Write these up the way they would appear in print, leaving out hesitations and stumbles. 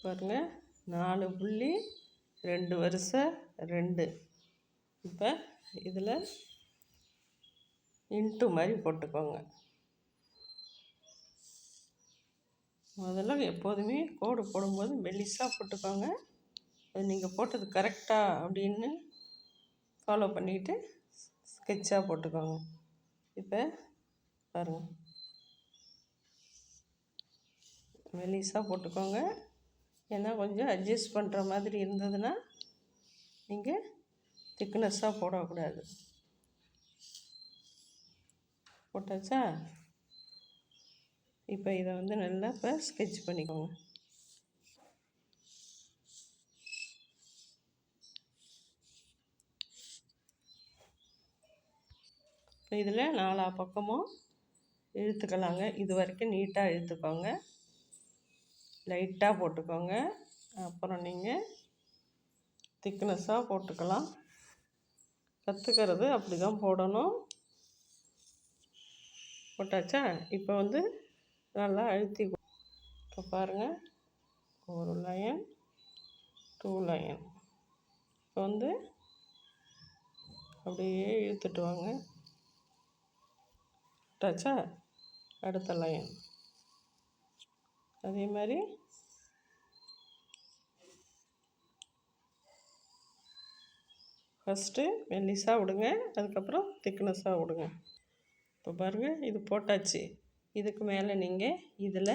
பாருங்கள் 4 புள்ளி 2 வரிசை 2. இப்போ இதில் இன்ட்டு மாதிரி போட்டுக்கோங்க. முதல்ல எப்போதுமே கோடு போடும்போது மெல்லிஸாக போட்டுக்கோங்க. அது நீங்கள் போட்டது கரெக்டாக அப்படின்னு ஃபாலோ பண்ணிவிட்டு ஸ்கெட்சாக போட்டுக்கோங்க. இப்போ பாருங்கள், மெல்லிஸாக போட்டுக்கோங்க. ஏன்னா கொஞ்சம் அட்ஜஸ்ட் பண்ணுற மாதிரி இருந்ததுன்னா நீங்கள் திக்னஸ்ஸாக போடக்கூடாது. போட்டாச்சா? இப்போ இதை வந்து நல்லா இப்போ ஸ்கெட்ச் பண்ணிக்கோங்க. இப்போ இதில் 4 பக்கமும் இழுத்துக்கலாங்க. இது வரைக்கும் நீட்டாக இழுத்துக்கோங்க, லைட்டாக போட்டுக்கோங்க. அப்புறம் நீங்கள் திக்னஸ்ஸாக போட்டுக்கலாம். கற்றுக்கிறது அப்படி தான் போடணும். போட்டாச்சா? இப்போ வந்து நல்லா அழுத்தி இப்போ பாருங்கள், 1 லைன் 2 லைன். இப்போ வந்து அப்படியே இழுத்துட்டு வாங்க. போட்டாச்சா? அடுத்த லைன் அதே மாதிரி ஃபஸ்ட்டு மெல்லிஸாக விடுங்க, அதுக்கப்புறம் திக்னஸாக விடுங்க. இப்போ பாருங்கள், இது போட்டாச்சு. இதுக்கு மேலே நீங்கள் இதில்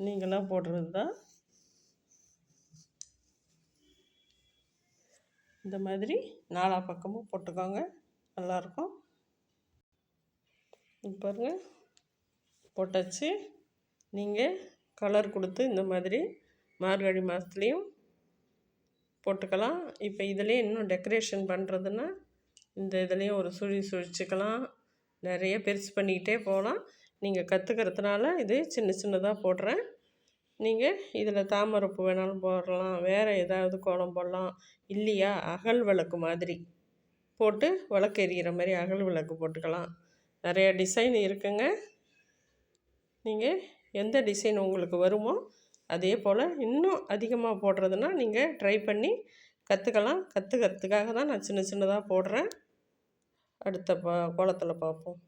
நீங்களாக போடுறது தான். இந்த மாதிரி 4 பக்கமும் போட்டுக்கோங்க, நல்லாயிருக்கும். பாருங்கள், போட்டாச்சு. நீங்கள் கலர் கொடுத்து இந்த மாதிரி மார்கழி மாதத்துலேயும் போட்டுக்கலாம். இப்போ இதிலே இன்னும் டெக்கரேஷன் பண்ணுறதுன்னா இந்த இதுலேயும் ஒரு சுழி சுழிச்சிக்கலாம். நிறைய பெருசு பண்ணிக்கிட்டே போகலாம். நீங்கள் கற்றுக்கிறதுனால இது சின்ன சின்னதாக போடுறேன். நீங்கள் இதில் தாமரைப்பூ வேணாலும் போடலாம், வேறு ஏதாவது கோலம் போடலாம். இல்லையா, அகல் விளக்கு மாதிரி போட்டு விளக்கு எரிகிற மாதிரி அகல் விளக்கு போட்டுக்கலாம். நிறைய டிசைன் இருக்குங்க. நீங்கள் எந்த டிசைன் உங்களுக்கு வருமோ அதே போல் இன்னும் அதிகமாக போடுறதுனா நீங்கள் ட்ரை பண்ணி கற்றுக்கலாம். கற்றுக்கிறதுக்காக தான் நான் சின்ன சின்னதாக போடுறேன். அடுத்த கோலத்தில் பார்ப்போம்.